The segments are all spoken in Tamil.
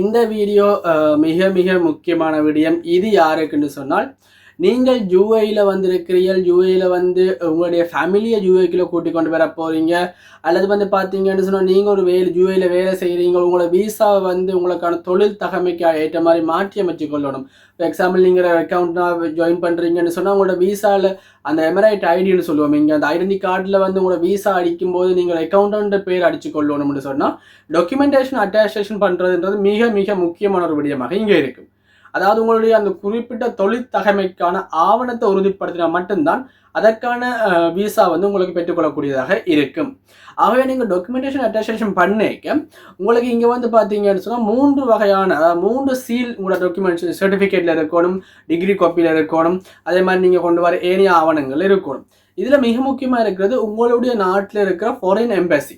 இந்த வீடியோ மிக மிக முக்கியமான விடயம். இது யாருக்குன்னு சொன்னால், நீங்கள் யூஏயில் வந்திருக்கிறீர்கள். யூஏயில் வந்து உங்களுடைய ஃபேமிலியை யூஏக்குள்ளே கூட்டி கொண்டு வர போகிறீங்க. அல்லது வந்து பார்த்தீங்கன்னு சொன்னால், நீங்கள் ஒரு யூஏயில் வேலை செய்கிறீங்க. உங்களோட வீசாவை வந்து உங்களுக்கான தொழில் தகமைக்கு ஏற்ற மாதிரி மாற்றி அமைச்சு கொள்ளணும். இப்போ எக்ஸாம்பிள் நீங்கள் அக்கௌண்ட்டாக ஜாயின் பண்ணுறீங்கன்னு சொன்னால், உங்களோட வீசாவில் அந்த எமரைட் ஐடின்னு சொல்லுவோம். இங்கே அந்த ஐடென்டி கார்டில் வந்து உங்களோட வீசா அடிக்கும்போது நீங்கள் அக்கௌண்ட்டுன்ற பேர் அடித்து கொள்ளணும்னு சொன்னால், டாக்குமெண்டேஷன் அட்டாஸ்டேஷன் பண்ணுறதுன்றது மிக மிக முக்கியமான ஒரு விடயமாக இங்கே இருக்குது. அதாவது உங்களுடைய அந்த குறிப்பிட்ட தொழில் தகமைக்கான ஆவணத்தை உறுதிப்படுத்தினா மட்டும்தான் அதற்கான வீசா வந்து உங்களுக்கு பெற்றுக்கொள்ளக்கூடியதாக இருக்கும். ஆகவே நீங்கள் டாக்குமெண்டேஷன் அட்டாஸ்டேஷன் பண்ணிக்க உங்களுக்கு இங்கே வந்து பார்த்தீங்கன்னு சொன்னால் 3 வகையான, அதாவது 3 சீல் உங்களோட டாக்குமெண்ட் சர்டிஃபிகேட்டில் இருக்கணும், டிகிரி காப்பியில் இருக்கணும், அதே மாதிரி நீங்கள் கொண்டு வர ஏனைய ஆவணங்கள் இருக்கணும். இதில் மிக முக்கியமாக இருக்கிறது உங்களுடைய நாட்டில் இருக்கிற ஃபாரின் எம்பசி.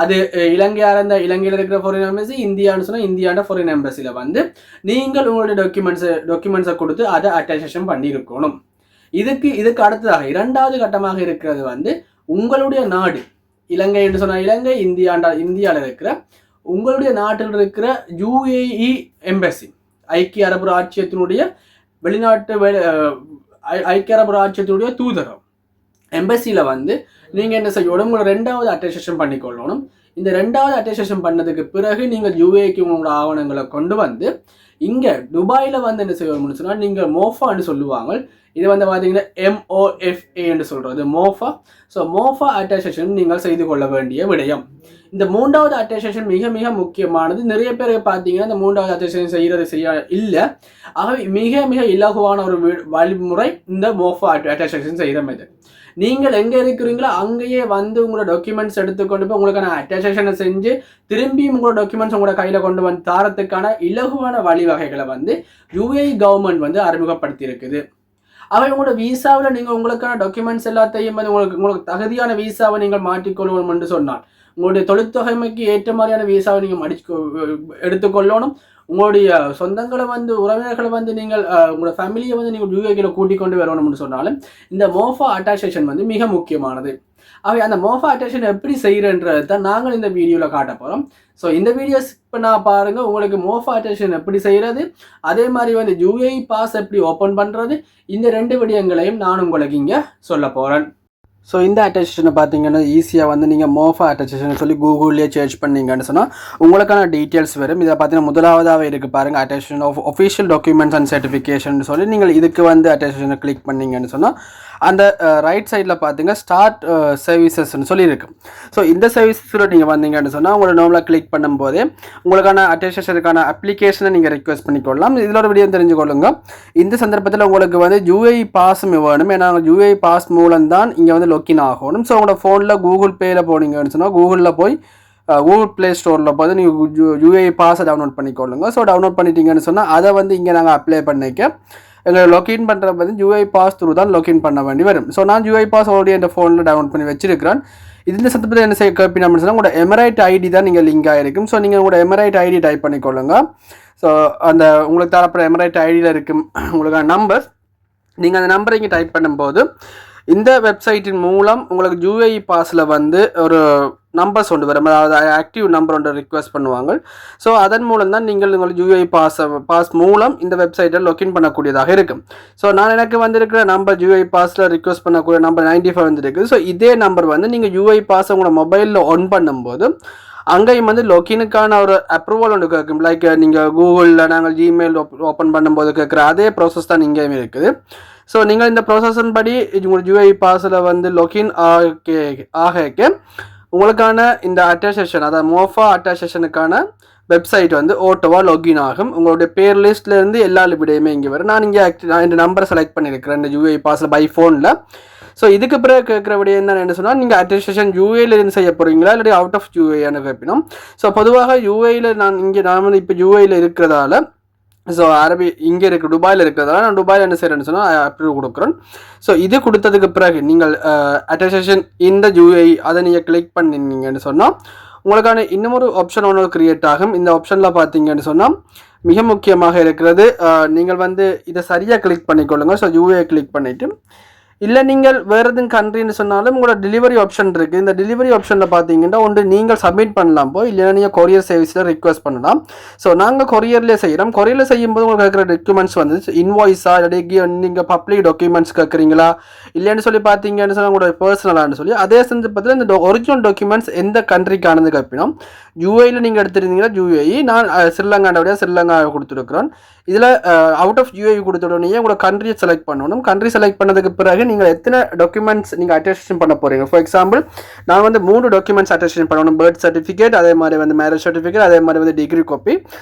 அது இலங்கையாக இருந்தால் இலங்கையில் இருக்கிற ஃபாரின் எம்பசி, இந்தியான்னு சொன்னால் இந்தியாண்ட ஃபாரின் எம்பசியில் வந்து நீங்கள் உங்களுடைய டாக்குமெண்ட்ஸை கொடுத்து அதை அட்டாஸ்டேஷன் பண்ணியிருக்கணும். இதுக்கு அடுத்ததாக 2வது கட்டமாக இருக்கிறது வந்து உங்களுடைய நாடு. இலங்கை என்று சொன்னால் இலங்கை, இந்தியாவில் இருக்கிற உங்களுடைய நாட்டில் இருக்கிற யுஏஇ எம்பசி, ஐக்கிய அரபு ராச்சியத்தினுடைய ஐக்கிய அரபு ராச்சியத்தினுடைய தூதரம் எம்பசியில் வந்து நீங்கள் என்ன செய்யணும், உங்களோட 2வது அட்டஸ்டேஷன் பண்ணிக்கொள்ளணும். இந்த 2வது அட்டஸ்டேஷன் பண்ணதுக்கு பிறகு நீங்கள் யூஏக்கு உங்களோட ஆவணங்களை கொண்டு வந்து இங்கே துபாயில் வந்து என்ன செய்யணும்னு சொன்னால், நீங்கள் மோஃபான்னு சொல்லுவாங்க. இது வந்து பார்த்தீங்கன்னா MOFA என்று சொல்கிறது மோஃபா. ஸோ மோஃபா அட்டஸ்டேஷன் நீங்கள் செய்து கொள்ள வேண்டிய விடயம். இந்த 3வது அட்டஸ்டேஷன் மிக மிக முக்கியமானது. நிறைய பேர் பார்த்தீங்கன்னா இந்த 3வது அட்டஸ்டேஷன் செய்ய இல்லை. ஆகவே மிக மிக இலகுவான ஒரு வழிமுறை இந்த மோஃபா அட்டஸ்டேஷன் செய்கிற மெத்தட். நீங்கள் எங்கே இருக்கிறீங்களோ அங்கேயே வந்து உங்களோட டாக்குமெண்ட்ஸ் எடுத்துக்கொண்டு போய் உங்களுக்கான அட்டாஸ்டேஷனை செஞ்சு திரும்பியும் உங்களோட டாக்குமெண்ட்ஸ் உங்களோட கையில் கொண்டு வந்து தாரத்துக்கான இலகுவான வழிவகைகளை வந்து யுஏஇ கவர்மெண்ட் வந்து அறிமுகப்படுத்தி இருக்குது. அவை உங்களோட வீசாவில் நீங்கள் உங்களுக்கான டாக்குமெண்ட்ஸ் எல்லாத்தையும் வந்து உங்களுக்கு தகுதியான வீசாவை நீங்கள் மாற்றிக்கொள்ளணும் என்று சொன்னால், உங்களுடைய தொழிற்தொகைமைக்கு ஏற்ற மாதிரியான வீசாவை நீங்கள் எடுத்துக்கொள்ளணும். உங்களுடைய சொந்தங்களை வந்து உறவினர்களை வந்து நீங்கள் உங்களோட ஃபேமிலியை வந்து நீங்கள் யூஏக்கில் கூட்டிக் கொண்டு வரணும்னு சொன்னாலும் இந்த மோஃபா அட்டாஸ்டேஷன் வந்து மிக முக்கியமானது. அவை அந்த மோஃபா அட்டாஸ்டேஷன் எப்படி செய்கிறன்றது தான் நாங்கள் இந்த வீடியோவில் காட்ட போகிறோம். ஸோ இந்த வீடியோஸ் இப்போ நான் பாருங்கள், உங்களுக்கு மோஃபா அட்டாஸ்டேஷன் எப்படி செய்கிறது, அதே மாதிரி வந்து யூஏஇ பாஸ் எப்படி ஓப்பன் பண்ணுறது, இந்த 2 விடயங்களையும் நான் உங்களுக்கு இங்கே சொல்ல போகிறேன். ஸோ இந்த அட்டாஸ்டேஷனை பார்த்தீங்கன்னா ஈஸியாக வந்து நீங்கள் மோஃபா அட்டாஸ்டேஷன் சொல்லி கூகுள்லேயே சர்ச் பண்ணிங்கன்னு சொன்னால் உங்களுக்கான டீட்டெயில்ஸ் வரும். இதை பார்த்தீங்கன்னா முதலாவதாகவே இருக்குது பாருங்கள், attestation of official documents and certification சொல்லி நீங்கள் இதுக்கு வந்து அட்டாஸ்டேஷனை கிளிக் பண்ணிங்கன்னு சொன்னால் அந்த ரைட் சைடில் பார்த்தீங்கன்னா ஸ்டார்ட் சர்வீசஸ்ன்னு சொல்லியிருக்கு. ஸோ இந்த சர்வீஸில் நீங்கள் வந்தீங்கன்னு சொன்னால் உங்களை நார்மலாக கிளிக் பண்ணும்போதே உங்களுக்கான அட்டாஸ்டேஷனுக்கான அப்ளிகேஷனை நீங்கள் ரெக்வஸ்ட் பண்ணிக்கொள்ளலாம். இதில் ஒரு விடயம் தெரிஞ்சுக்கொள்ளுங்க, இந்த சந்தர்ப்பத்தில் உங்களுக்கு வந்து யூஏஇ பாஸும் வேணும். ஏன்னா யூஏஇ பாஸ் மூலம் தான் இங்கே வந்து லொக்கின் ஆகணும். ஸோ உங்களோட ஃபோனில் கூகுள் பேயில் போனீங்கன்னு சொன்னால் கூகுளில் போய் கூகுள் ப்ளே ஸ்டோரில் போய் நீங்கள் யூஏஇ பாஸை டவுன்லோட் பண்ணிக்கொள்ளுங்க. ஸோ டவுன்லோட் பண்ணிட்டீங்கன்னு சொன்னால் அதை வந்து இங்கே நாங்கள் அப்ளை பண்ணிக்க எங்களை லொக்கின் பண்ணுற வந்து யூஐ பாஸ் த்ரூ தான் லொக்கின் பண்ண வேண்டி வரும். ஸோ நான் யூஐ பாஸ் ஆல்ரெடி என் ஃபோனில் டவுன்லோட் பண்ணி வச்சிருக்கிறேன். இந்த சந்தர்ப்பத்தில் என்ன செய்ய கேட்பீங்க அப்படின்னு சொன்னால் உங்களோட எமரைட் ஐடி தான் நீங்கள் லிங்க் ஆகிருக்கும். ஸோ நீங்கள் உங்களோட எமரைட் ஐடி டைப் பண்ணிக்கொள்ளுங்க. ஸோ அந்த உங்களுக்கு தரப்பட எமரைட் ஐடியில் இருக்கும் உங்களுக்கான நம்பர், நீங்கள் அந்த நம்பரை இங்கே டைப் பண்ணும்போது இந்த வெப்சைட்டின் மூலம் உங்களுக்கு யூஏஇ பாஸில் வந்து ஒரு நம்பர்ஸ் ஒன்று வரும், அதாவது ஆக்டிவ் நம்பர் ஒன்று ரிக்வெஸ்ட் பண்ணுவாங்க. ஸோ அதன் மூலம் தான் நீங்கள் உங்களுக்கு யூஏஇ பாஸ் மூலம் இந்த வெப்சைட்டை லொக்கின் பண்ணக்கூடியதாக இருக்கும். ஸோ எனக்கு வந்திருக்கிற நம்பர் யூஏஇ பாஸில் ரிக்வெஸ்ட் பண்ணக்கூடிய நம்பர் 95 வந்துருக்கு. ஸோ இதே நம்பர் வந்து நீங்கள் யூஏஇ பாஸை உங்களோட மொபைலில் ஆன் பண்ணும்போது அங்கேயும் வந்து லொக்கினுக்கான ஒரு அப்ரூவல் ஒன்று கேட்கும். லைக் நீங்கள் கூகுளில் நாங்கள் ஜிமெயில் ஓப்பன் பண்ணும்போது கேட்குற அதே ப்ராசஸ் தான் இங்கேயும் இருக்குது. ஸோ நீங்கள் இந்த ப்ராசஸின் படி உங்களுக்கு யூஏஇ பாஸில் வந்து லொக்கின் ஆக உங்களுக்கான இந்த அட்டாஸ்டேஷன், அதாவது மோஃபா அட்டாஸ்டேஷனுக்கான வெப்சைட் வந்து ஓட்டோவாக லொகின் ஆகும். உங்களுடைய பேர் லிஸ்ட்லேருந்து எல்லா விடையுமே இங்கே வரும். நான் இங்கே இந்த நம்பரை செலக்ட் பண்ணியிருக்கிறேன் இந்த யூஏஇ பாஸில் பை ஃபோனில். ஸோ இதுக்கு பிறகு கேட்குற விட என்ன சொன்னால், நீங்கள் அட்டஸ்டேஷன் யூஏலேருந்து செய்ய போகிறீங்களா இல்லாட்டி அவுட் ஆஃப் யூஏன்னு கேட்பினோம். ஸோ பொதுவாக யூஏயில் நான் வந்து இப்போ யூஏயில் இருக்கிறதால, ஸோ இங்கே இருக்குது துபாயில் இருக்கிறதால நான் துபாயில் என்ன செய்கிறேன்னு சொன்னால் அப்ரூவ் கொடுக்குறேன். ஸோ இது கொடுத்ததுக்கு பிறகு நீங்கள் அட்டஸ்டேஷன் இந்த யூஏஇ அதை நீங்கள் கிளிக் பண்ணிங்கன்னு சொன்னால் உங்களுக்கான இன்னமொரு ஆப்ஷன் ஒன்று கிரியேட் ஆகும். இந்த ஆப்ஷனில் பார்த்தீங்கன்னு சொன்னால் மிக முக்கியமாக இருக்கிறது, நீங்கள் வந்து இதை சரியாக கிளிக் பண்ணிக்கொள்ளுங்க. ஸோ யூஏ கிளிக் பண்ணிவிட்டு இல்லை நீங்கள் வேறு எதுவும் கண்ட்ரின்னு சொன்னாலும் உங்களோட டெலிவரி ஆப்ஷன் இருக்குது. இந்த டெலிவரி ஆப்ஷனில் பார்த்தீங்கன்னா ஒன்று நீங்கள் சப்மிட் பண்ணலாம் போய், இல்லைன்னா நீங்கள் கொரியர் சர்வீஸில் ரிக்வெஸ்ட் பண்ணலாம். ஸோ நாங்கள் கொரியர்லேயே செய்கிறோம். கொரியரில் செய்யும்போது உங்களுக்கு கேட்குற டாக்குமெண்ட்ஸ் வந்து இன்வாய்ஸா, இல்லாட்டி நீங்கள் பப்ளிக் டாக்குமெண்ட்ஸ் கேட்குறீங்களா இல்லைன்னு சொல்லி பார்த்தீங்கன்னு சொன்னால் உங்களோட பர்சனலான்னு சொல்லி, அதே சந்தர்ப்பத்தில் இந்த ஒரிஜினல் டாக்குமெண்ட்ஸ் எந்த கண்ட்ரிக்கானது கேட்பினோம். யூஏயில் நீங்கள் எடுத்துருந்தீங்கன்னா யூஏஇ, நான் ஸ்ரீலங்காண்டோடைய ஸ்ரீலங்காவை கொடுத்துருக்குறோம். இதில் அவுட் ஆஃப் யூஏஇ கொடுத்த உடனே உங்களோட கண்ட்ரியை செலக்ட் பண்ணணும். கண்ட்ரி செலக்ட் பண்ணதுக்கு பிறகு நீங்கள் எத்தனை டாக்குமெண்ட்ஸ் நீங்கள் அட்டஸ்டேஷன் பண்ண போகிறீங்க. ஃபார் எக்ஸாம்பிள் நான் வந்து 3 டாக்குமெண்ட்ஸ் அட்டஸ்டேஷன் பண்ணணும். பர்த் சர்டிஃபிகேட், அதே மாதிரி வந்து மேரேஜ் சர்டிஃபிகேட், அதே மாதிரி வந்து டிகிரி காப்பி.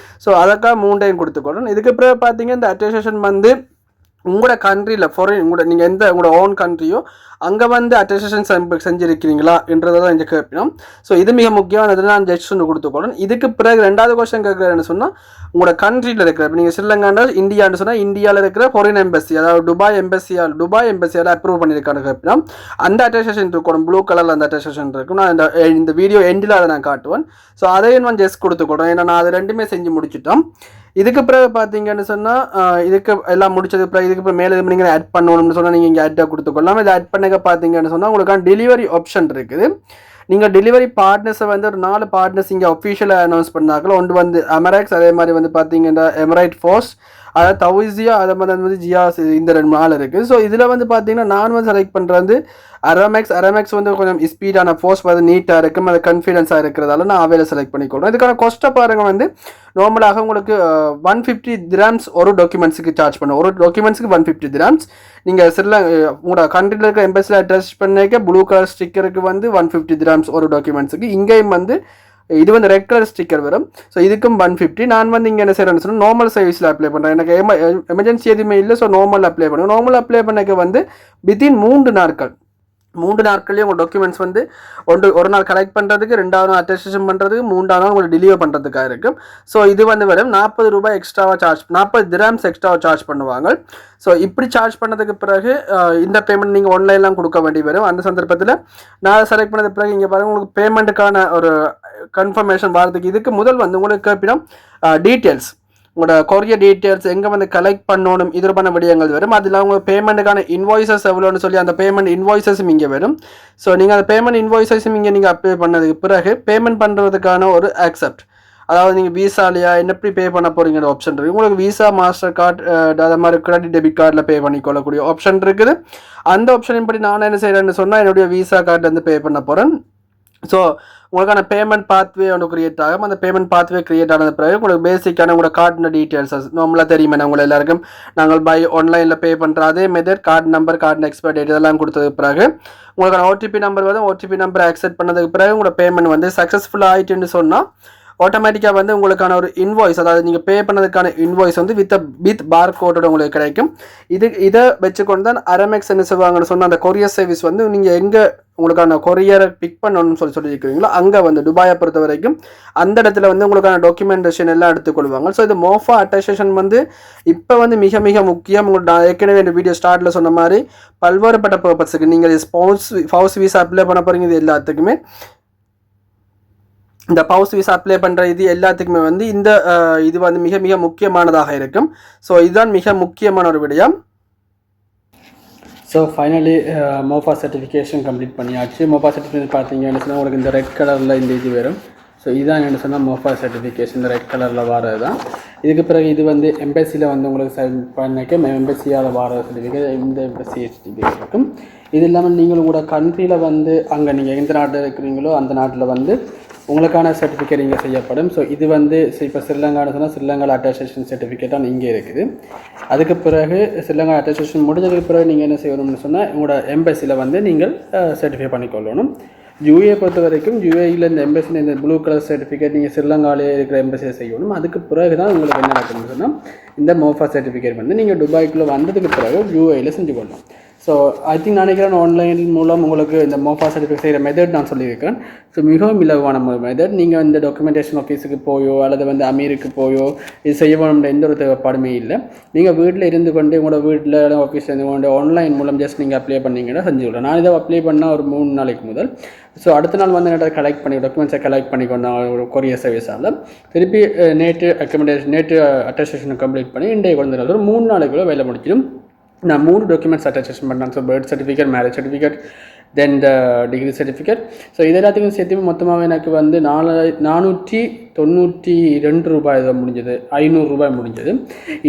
ஸோ அதுக்காக 3 கொடுத்துக்கணும். இதுக்கு பிறகு பார்த்தீங்கன்னா இந்த அட்டஸ்டேஷன் வந்து உங்களோட கண்ட்ரியில் ஃபாரின் நீங்கள் உங்களோட ஓன் கண்ட்ரியோ அங்கே வந்து அட்டஸ்டேஷன் செஞ்சுருக்கிறீங்களா என்றதை தான் இங்கே கேட்போம். ஸோ இது மிக முக்கியமானது. நான் ஜட்ஜ் ஒன்று கொடுத்துக்கணும். இதுக்கு பிறகு 2வது கொஸ்டின் கேட்குறேன்னு சொன்னால் உங்களோட கண்ட்ரியில் இருக்கிற, இப்போ நீங்கள் ஸ்ரீலங்காண்டா இந்தியான்னு சொன்னால் இந்தியாவில் இருக்கிற ஃபாரின் எம்பசி, அதாவது துபாய் எம்பசியால் அப்ரூவ் பண்ணியிருக்கான்னு கேட்போம். அந்த அட்டஸ்டேஷன் இருக்கணும். ப்ளூ கலரில் அந்த அட்டஸ்டேஷன் இருக்கும். நான் இந்த வீடியோ எண்டில் அதை நான் காட்டுவேன். ஸோ அதையும் நான் ஜஸ்ட் கொடுத்துக்கொடுறேன். ஏன்னா நான் அது 2மே செஞ்சு முடிச்சுட்டோம். இதுக்கு பிறகு பார்த்தீங்கன்னு சொன்னால் இதுக்கு எல்லாம் முடிச்சதுக்கு பிறகு இதுக்கு பிறகு மேலே நீங்கள் ஆட் பண்ணணும்னு சொன்னால் நீங்கள் இங்கே ஆட்டாக கொடுத்துக்கொள்ளலாம். இதை ஆட் பண்ண பார்த்தீங்கன்னு சொன்னால் உங்களுக்கான டெலிவரி ஆப்ஷன் இருக்குது. நீங்கள் டெலிவரி பார்ட்னர்ஸை வந்து ஒரு 4 பார்ட்னர்ஸ் இங்கே அஃபிஷியலாக அனௌன்ஸ் பண்ணாங்களோ. ஒன்று வந்து அமெராக்ஸ், அதே மாதிரி வந்து பார்த்தீங்கன்னா எமரைட் ஃபோர்ஸ், அதாவது தௌசியா, அதே மாதிரி வந்து ஜியாஸ், இந்த 2 நாள் இருக்குது. ஸோ இதில் வந்து பார்த்தீங்கன்னா நான் வந்து செலக்ட் பண்ணுறது அரமேக்ஸ் வந்து கொஞ்சம் ஸ்பீடான ஃபோர்ஸ் வந்து நீட்டாக இருக்கும், அது கான்ஃபிடென்ஸாக இருக்கிறதால நான் அவையில செலக்ட் பண்ணிக்கொள்கிறேன். இதுக்கான காஸ்ட்டை பாருங்கள் வந்து நார்மலாக உங்களுக்கு 150 dirhams ஒரு டாக்குமெண்ட்ஸுக்கு சார்ஜ் பண்ணுவோம். ஒரு டாக்குமெண்ட்ஸுக்கு 150 dirhams. நீங்கள் உங்களோட கண்ட்ரியில் இருக்கிற எம்பசியில் அட்டாச் பண்ணிக்க ப்ளூ கலர் ஸ்டிக்கருக்கு வந்து 150 dirhams ஒரு டாக்குமெண்ட்ஸுக்கு. இங்கேயும் வந்து இது வந்து ரெட் கலர் ஸ்டிக்கர் வரும். ஸோ இதுக்கும் 150. நான் வந்து இங்கே என்ன செய்கிறேன்னு சொன்னால் நார்மல் சர்வீஸில் அப்ளை பண்ணுறேன். எனக்கு எமர்ஜென்சி எதுவுமே இல்லை. ஸோ நார்மல் அப்ளை பண்ணுவேன். நார்மல் அப்ளை பண்ணக்க வந்து வித்தின் 3 நாட்கள் 3 நாட்கள்லேயே உங்கள் டாக்குமெண்ட்ஸ் வந்து ஒரு நாள் கலெக்ட் பண்ணுறதுக்கு, 2வது நாள் அட்டஸ்டேஷன் பண்ணுறதுக்கு, 3வது நாள் உங்களுக்கு டெலிவர் பண்ணுறதுக்காக இருக்கும். ஸோ இது வந்து வெறும் 40 ரூபாய் எக்ஸ்ட்ராவாக சார்ஜ், 40 dirhams எக்ஸ்ட்ராவாக சார்ஜ் பண்ணுவாங்க. ஸோ இப்படி சார்ஜ் பண்ணதுக்கு பிறகு இந்த பேமெண்ட் நீங்கள் ஆன்லைன்லாம் கொடுக்க வேண்டி வரும். அந்த சந்தர்ப்பத்தில் நான் செலக்ட் பண்ணது பிறகு இங்கே பாருங்கள் உங்களுக்கு பேமெண்ட்டுக்கான ஒரு கன்ஃபர்மேஷன் வரதுக்கு இதுக்கு முதல் வந்து உங்களுக்கு கேட்பினோம் டீட்டெயில்ஸ், உங்களோட கொரியர் டீட்டெயில்ஸ், எங்கே வந்து கலெக்ட் பண்ணணும், இது பண்ண விடயங்கள் வரும். அதில் அவங்க பேமெண்ட்டுக்கான இன்வாய்ஸஸ் எவ்வளோன்னு சொல்லி அந்த பேமெண்ட் இன்வாய்ஸஸும் இங்கே வரும். ஸோ நீங்கள் அந்த பேமெண்ட் இன்வாய்ஸஸும் இங்கே நீங்கள் அப்ளை பண்ணதுக்கு பிறகு பேமெண்ட் பண்ணுறதுக்கான ஒரு ஆக்செப்ட், அதாவது நீங்கள் வீசாலையா என்ன எப்படி பே பண்ண போகிறீங்கிற ஆப்ஷன் இருக்குது. உங்களுக்கு வீசா, மாஸ்டர் கார்டு, அது மாதிரி கிரெடிட் டெபிட் கார்டில் பே பண்ணிக்கொள்ளக்கூடிய ஆப்ஷன் இருக்குது. அந்த ஆப்ஷனின் படி நான் என்ன செய்கிறேன்னு சொன்னால் என்னுடைய வீசா கார்டு வந்து பே பண்ண போகிறேன். ஸோ உங்களுக்கான பேமெண்ட் பாத்வே ஒன்று கிரியேட் ஆகும். அந்த பேமெண்ட் பாத்வே கிரியேட் ஆனது பிறகு உங்களுக்கு பேசிக்கான உங்களோட கார்டு டீட்டெயில்ஸ் நார்மலாக தெரியுமே, உங்களை எல்லாருக்கும் நாங்கள் ஆன்லைனில் பே பண்ணுற அதே method, card number, card expiry date இதெல்லாம் கொடுத்ததுக்கு பிறகு உங்களுக்கான ஓடிபி நம்பர் வரும். ஓடிபி நம்பரை அக்செப்ட் பண்ணதுக்கு பிறகு உங்களோட பேமெண்ட் வந்து சக்ஸஸ்ஃபுல்லாக ஆகிட்டுன்னு சொன்னால் ஆட்டோமேட்டிக்காக வந்து உங்களுக்கான ஒரு இன்வாய்ஸ், அதாவது நீங்கள் பே பண்ணதுக்கான இன்வாய்ஸ் வந்து வித் பார் கோடோட உங்களுக்கு கிடைக்கும். இதை வச்சுக்கொண்டு தான் அரமேக்ஸ் என்ன செய்வாங்கன்னு சொன்னால் அந்த கொரியர் சர்வீஸ் வந்து நீங்கள் எங்கே உங்களுக்கான கொரியரை பிக் பண்ணணும்னு சொல்லியிருக்கிறீங்களோ அங்கே வந்து துபாயை பொறுத்த வரைக்கும் அந்த இடத்துல வந்து உங்களுக்கான டாக்குமெண்டேஷன் எல்லாம் எடுத்துக்கொள்வாங்க. ஸோ இது மோஃபா அட்டஸ்டேஷன் வந்து இப்போ வந்து மிக மிக முக்கியம். உங்களுக்கு நான் ஏற்கனவே இந்த வீடியோ ஸ்டார்ட்டில் சொன்ன மாதிரி பல்வேறுபட்ட பர்பஸுக்கு நீங்கள் ஸ்பௌஸ் வீசா அப்ளை பண்ண போகிறீங்க. இது எல்லாத்துக்குமே இந்த பவுஸ் வீசா அப்ளை பண்ணுற இது எல்லாத்துக்குமே வந்து இந்த இது வந்து மிக மிக முக்கியமானதாக இருக்கும். ஸோ இதுதான் மிக முக்கியமான ஒரு விடயம். ஸோ ஃபைனலி மோஃபா சர்டிஃபிகேஷன் கம்ப்ளீட் பண்ணியாச்சு. மோஃபா சர்டிஃபிகேட் பார்த்தீங்கன்னு சொன்னால் உங்களுக்கு இந்த ரெட் கலரில் இந்த இது வரும். ஸோ இதுதான் என்ன சொன்னால் மோஃபா சர்டிஃபிகேஷன் இந்த ரெட் கலரில் வரது தான். இதுக்கு பிறகு இது வந்து எம்பசியில் வந்து உங்களுக்கு சைன் பண்ணிக்க எம்பசியால் வர சர்டிஃபிகேட், இந்த எம்பசி சர்டிஃபிகேட் இருக்கும். இது இல்லாமல் நீங்கள் உங்களோட கண்ட்ரியில் வந்து அங்கே நீங்கள் எந்த நாட்டில் இருக்கிறீங்களோ அந்த நாட்டில் வந்து உங்களுக்கான சர்டிஃபிகேட் இங்கே செய்யப்படும். ஸோ இது வந்து இப்போ ஸ்ரீலங்கான்னு சொன்னால் ஸ்ரீலங்கா அட்டஸ்டேஷன் சர்டிஃபிகேட் தான் இங்கே இருக்குது. அதுக்கு பிறகு ஸ்ரீலங்கா அட்டஸ்டேஷன் முடிஞ்சதுக்கு பிறகு நீங்கள் என்ன செய்யணும்னு சொன்னால் உங்களோட எம்பசியில் வந்து நீங்கள் சர்டிஃபை பண்ணிக்கொள்ளணும். யூஏ பொறுத்த வரைக்கும் யூஏயில் இந்த எம்பசியில் இந்த ப்ளூ கலர் சர்டிஃபிகேட் நீங்கள் ஸ்ரீலங்காவிலே இருக்கிற எம்பசியை செய்யணும். அதுக்கு பிறகு தான் உங்களுக்கு என்ன நடக்கணும்னு சொன்னால் இந்த மோஃபா சர்டிஃபிகேட் வந்து நீங்கள் துபாய்க்குள்ளே வந்ததுக்கு பிறகு யூஏயில் செஞ்சு கொள்ளணும். ஸோ ஐ திங்க் நினைக்கிறேன் ஆன்லைன் மூலம் உங்களுக்கு இந்த மோஃபா சர்டிஃபிகேட் செய்கிற மெத்தட் நான் சொல்லியிருக்கிறேன். ஸோ மிகவும் இலவான மெத்தட். நீங்கள் இந்த டாக்குமெண்டேஷன் ஆஃபீஸுக்கு போயோ அல்லது வந்து அமீருக்கு போயோ இது செய்ய வேணும்ன்ற எந்த ஒரு தேவைப்பாடுமே இல்லை. நீங்கள் வீட்டில் இருந்து கொண்டு உங்களோட வீட்டில் ஆஃபீஸில் இருந்து கொண்டு ஆன்லைன் மூலம் ஜஸ்ட் நீங்கள் அப்ளை பண்ணிங்கன்னா செஞ்சு விடலாம். நான் இதை அப்ளை பண்ணால் ஒரு 3 நாளைக்கு முதல். ஸோ அடுத்த நாள் வந்து என்னோட கலெக்ட் பண்ணி டாக்குமெண்ட்ஸை கலெக்ட் பண்ணி கொண்டு ஒரு கொரியர் சர்வீஸால் திருப்பி நேற்று அட்டஸ்டேஷனை கம்ப்ளீட் பண்ணி இன்றைய கொண்டு ஒரு 3 நாளைக்குள்ளே வேலை முடிச்சிடும். நான் 3 டாக்குமெண்ட்ஸ் அட்டஸ்டேஷன் பண்ணேன். So birth certificate, marriage certificate, தென் த டிகிரி சர்டிஃபிகேட். ஸோ இது எல்லாத்துக்கும் சேர்த்து மொத்தமாக எனக்கு வந்து 492 ரூபாய் தான் முடிஞ்சது, 500 ரூபாய் முடிஞ்சது.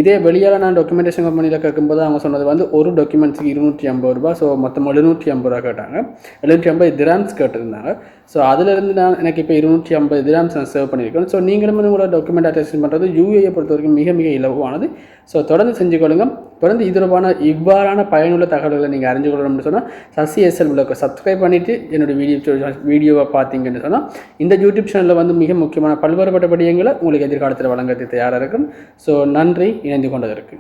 இதே வெளியால் நான் டாக்குமெண்டேஷன் கம்பெனியில் கேட்கும்போது அவங்க சொன்னது வந்து ஒரு டாக்குமெண்ட்ஸுக்கு 250 ரூபாய். ஸோ மொத்தம் 750 ரூபா கேட்டாங்க, 750 திராம்ஸ் கேட்டிருந்தாங்க. ஸோ அதிலிருந்து எனக்கு இப்போ 250 திராம்ஸ் நான் சேவ் பண்ணியிருக்கேன். ஸோ நீங்களும் உங்களோட டாக்குமெண்ட் அட்டஸ்டேஷன் பண்ணுறது யூஏயை பொறுத்த வரைக்கும் மிக மிக இலவானது. ஸோ தொடர்ந்து செஞ்சுக்கொள்ளுங்க. தொடர்ந்து இவ்வாறான பயனுள்ள தகவல்களை நீங்கள் அறிஞ்சு கொள்ளணும்னு சொன்னால் சசி எஸ்எல் விளக்க சப்ஸ்கிரைப் பண்ணிவிட்டு என்னோடய வீடியோவை பார்த்தீங்கன்னு சொன்னால் இந்த யூடியூப் சேனலில் வந்து மிக முக்கியமான பல்வேறுபட்ட படியங்களை உங்களுக்கு எதிர்காலத்தில் வழங்குறது தயாராக இருக்கும். ஸோ நன்றி இணைந்து கொண்டதற்கு.